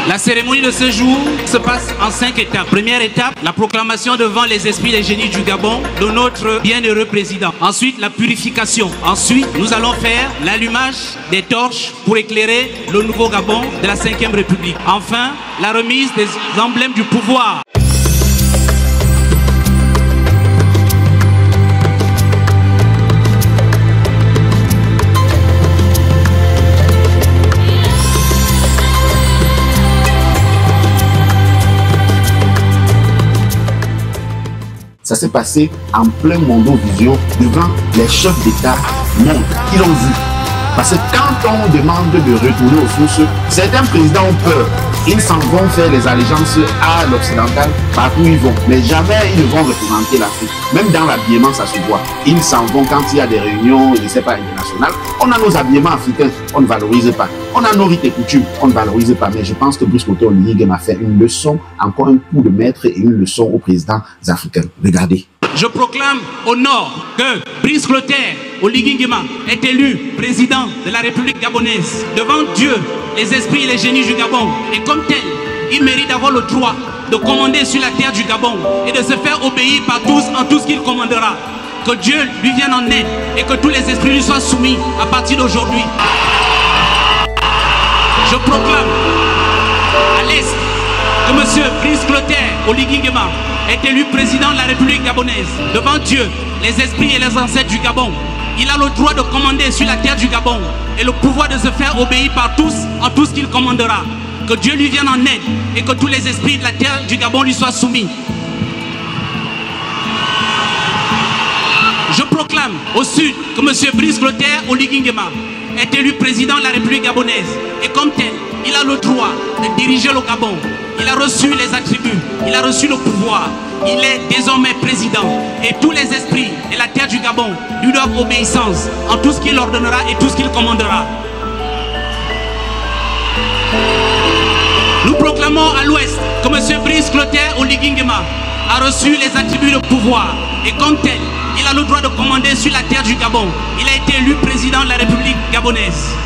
La cérémonie de ce jour se passe en 5 étapes. Première étape, la proclamation devant les esprits et les génies du Gabon de notre bienheureux président. Ensuite, la purification. Ensuite, nous allons faire l'allumage des torches pour éclairer le nouveau Gabon de la 5e République. Enfin, la remise des emblèmes du pouvoir. Ça s'est passé en plein Mondovision devant les chefs d'État mondes qui l'ont vu. Parce que quand on demande de retourner aux sources, certains présidents ont peur. Ils s'en vont faire les allégeances à l'occidental partout où ils vont. Mais jamais ils ne vont représenter l'Afrique. Même dans l'habillement, ça se voit. Ils s'en vont quand il y a des réunions, je ne sais pas, internationales. On a nos habillements africains, on ne valorise pas. On a nos rites et coutumes, on ne valorise pas. Mais je pense que Brice Clotaire Oligui m'a fait une leçon, encore un coup de maître et une leçon aux présidents africains. Regardez. Je proclame au Nord que Brice Clotaire Oligui Nguema est élu président de la République gabonaise. Devant Dieu, les esprits et les génies du Gabon. Et comme tel, il mérite d'avoir le droit de commander sur la terre du Gabon et de se faire obéir par tous en tout ce qu'il commandera. Que Dieu lui vienne en aide et que tous les esprits lui soient soumis à partir d'aujourd'hui. Je proclame à l'Est que M. Brice Clotaire Oligui Nguema est élu président de la République gabonaise. Devant Dieu, les esprits et les ancêtres du Gabon, il a le droit de commander sur la terre du Gabon et le pouvoir de se faire obéir par tous en tout ce qu'il commandera. Que Dieu lui vienne en aide et que tous les esprits de la terre du Gabon lui soient soumis. Je proclame au sud que M. Brice Clotaire Oligui Nguema est élu président de la République gabonaise et comme tel, il a le droit de diriger le Gabon. Il a reçu les attributs, il a reçu le pouvoir. Il est désormais président et tous les esprits et la terre du Gabon lui doivent obéissance en tout ce qu'il ordonnera et tout ce qu'il commandera. Nous proclamons à l'ouest que M. Brice Clotaire Oligui Nguema a reçu les attributs de pouvoir et comme tel, il a le droit de commander sur la terre du Gabon. Il a été élu président de la République gabonaise.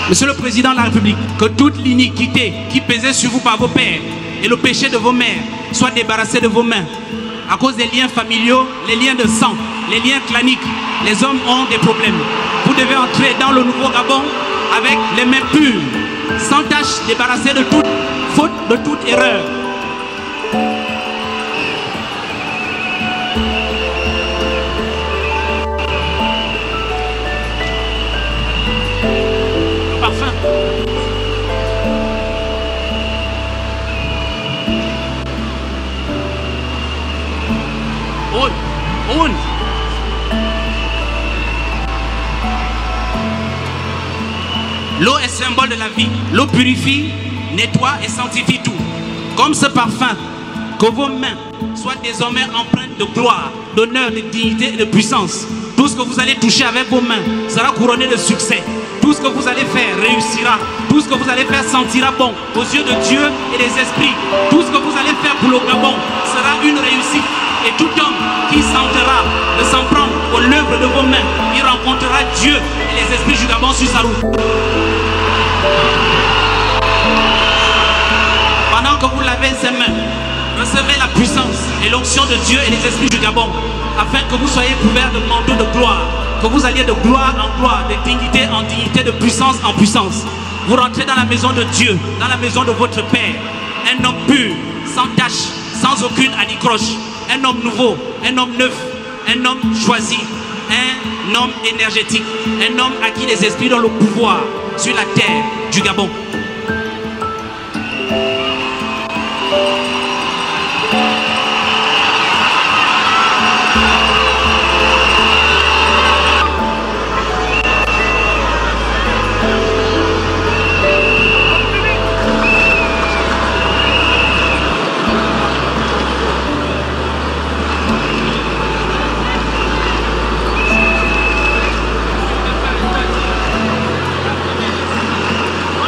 Monsieur le Président de la République, que toute l'iniquité qui pesait sur vous par vos pères et le péché de vos mères soit débarrassé de vos mains. À cause des liens familiaux, les liens de sang, les liens claniques, les hommes ont des problèmes. Vous devez entrer dans le nouveau Gabon avec les mains pures, sans tache, débarrassés de toute faute, de toute erreur. L'eau est symbole de la vie. L'eau purifie, nettoie et sanctifie tout. Comme ce parfum, que vos mains soient désormais empreintes de gloire, d'honneur, de dignité et de puissance. Tout ce que vous allez toucher avec vos mains sera couronné de succès. Tout ce que vous allez faire réussira. Tout ce que vous allez faire sentira bon aux yeux de Dieu et des esprits. Tout ce que vous allez faire pour le Gabon sera une réussite. Et tout homme qui tentera de s'en prendre aux l'œuvre de vos mains, il rencontrera Dieu et les esprits du Gabon sur sa route. Pendant que vous lavez ces mains, recevez la puissance et l'onction de Dieu et les esprits du Gabon, afin que vous soyez couverts de manteaux de gloire, que vous alliez de gloire en gloire, de dignité en dignité, de puissance en puissance. Vous rentrez dans la maison de Dieu, dans la maison de votre Père, un homme pur, sans tache, sans aucune anicroche. Un homme nouveau, un homme neuf, un homme choisi, un homme énergétique, un homme à qui les esprits donnent le pouvoir sur la terre du Gabon.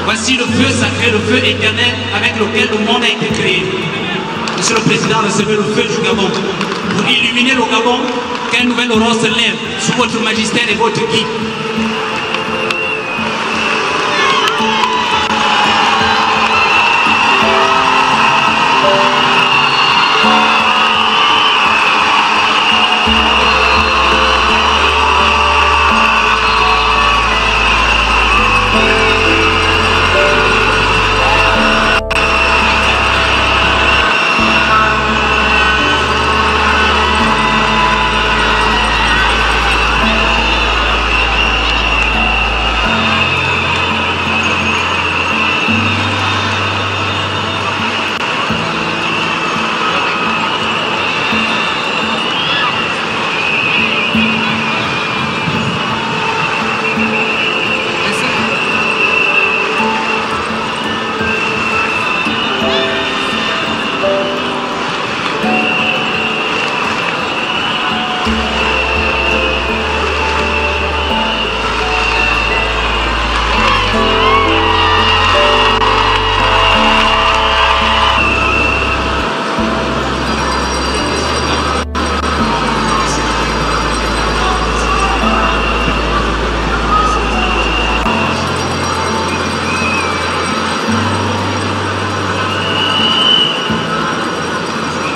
Voici le feu sacré, le feu éternel avec lequel le monde a été créé. Monsieur le Président, recevez le feu du Gabon pour illuminer le Gabon, qu'un nouvel aurore se lève sous votre magistère et votre guide.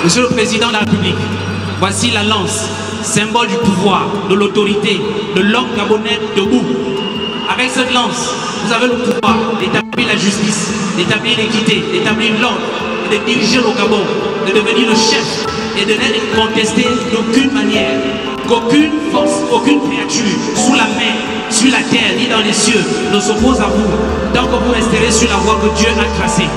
Monsieur le Président de la République, voici la lance, symbole du pouvoir, de l'autorité, de l'homme gabonais debout. Avec cette lance, vous avez le pouvoir d'établir la justice, d'établir l'équité, d'établir l'ordre, de diriger le Gabon, de devenir le chef et de n'être contesté d'aucune manière, qu'aucune force, aucune créature, sous la mer, sur la terre, ni dans les cieux, ne s'oppose à vous, tant que vous resterez sur la voie que Dieu a tracée.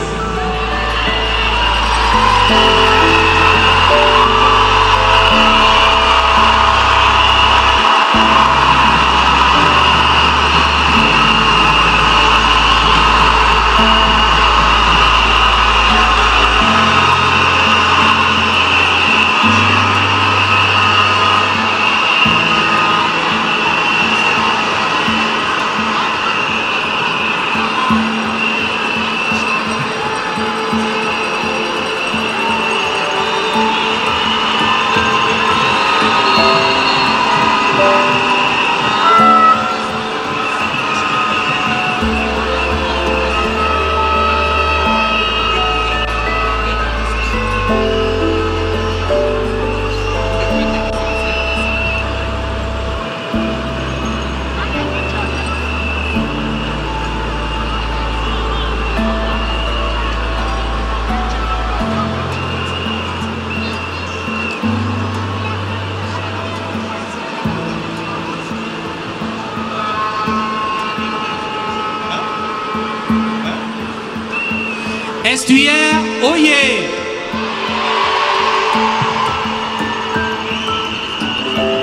Estuaire, oyez!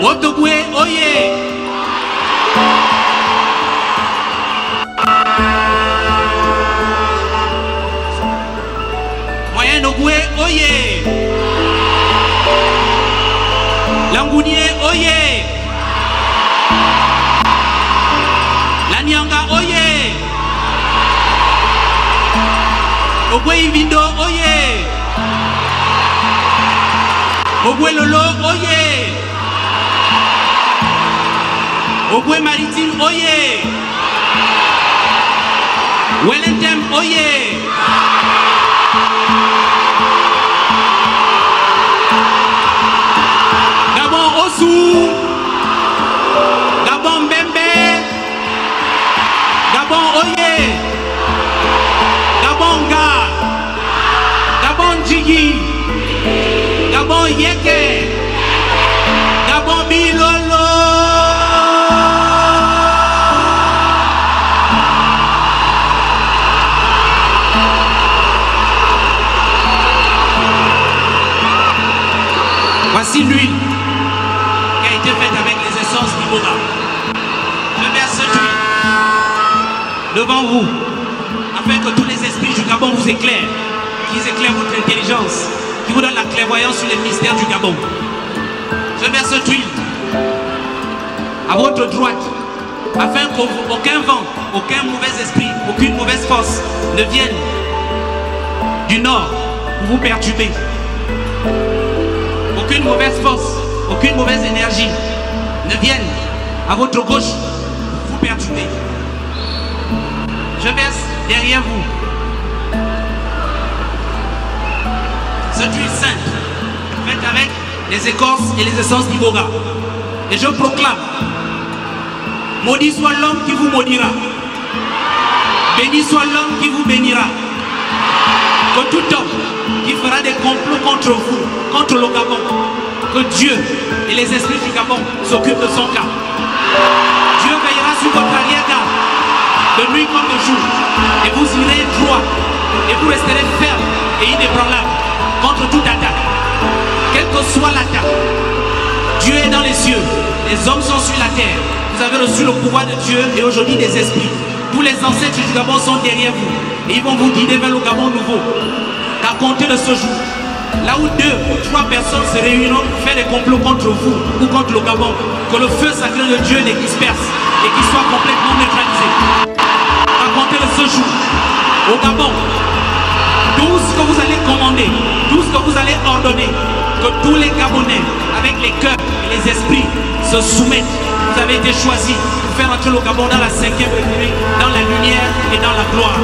Otogwe, oyez! Moyen-Ogwe, oyez! Langounier, oyez! Lanyanga, oyez! Ogwe Ivindo, oye! Ogwe Lolo, oye! Ogwe Maritime, oye! Wellington, oye! Gabon Osu! Gabon Bembe! Gabon, oye! Gabon Ga! Gabon Jigi, Gabon Yeke, Gabon Bilolo. Voici l'huile qui a été faite avec les essences d'Iboga. Je verse cette huile devant vous afin que tous les esprits du Gabon vous éclairent. Qu'ils éclairent votre intelligence, qui vous donne la clairvoyance sur les mystères du Gabon. Je verse cette huile à votre droite, afin qu'aucun vent, aucun mauvais esprit, aucune mauvaise force ne vienne du nord pour vous perturber. Aucune mauvaise force, aucune mauvaise énergie ne vienne à votre gauche pour vous perturber. Je verse derrière vous cette huile sainte, faite avec les écorces et les essences d'Iboga. Et je proclame, maudit soit l'homme qui vous maudira. Béni soit l'homme qui vous bénira. Que tout homme qui fera des complots contre vous, contre le Gabon, que Dieu et les esprits du Gabon s'occupent de son cas. Dieu veillera sur votre arrière-garde, de nuit comme de jour, et vous irez droit, et vous resterez ferme et inébranlable contre toute attaque. Quelle que soit l'attaque, Dieu est dans les cieux, les hommes sont sur la terre. Vous avez reçu le pouvoir de Dieu et aujourd'hui des esprits. Tous les ancêtres du Gabon sont derrière vous et ils vont vous guider vers le Gabon nouveau. Qu'à compter de ce jour, là où 2 ou 3 personnes se réuniront pour faire des complots contre vous ou contre le Gabon, que le feu sacré de Dieu les disperse et qu'il soit complètement neutralisé. Qu'à compter de ce jour, au Gabon, tout ce que vous allez commander, tout ce que vous allez ordonner, que tous les Gabonais, avec les cœurs et les esprits, se soumettent. Vous avez été choisis pour faire entrer le Gabon dans la 5e République, dans la lumière et dans la gloire.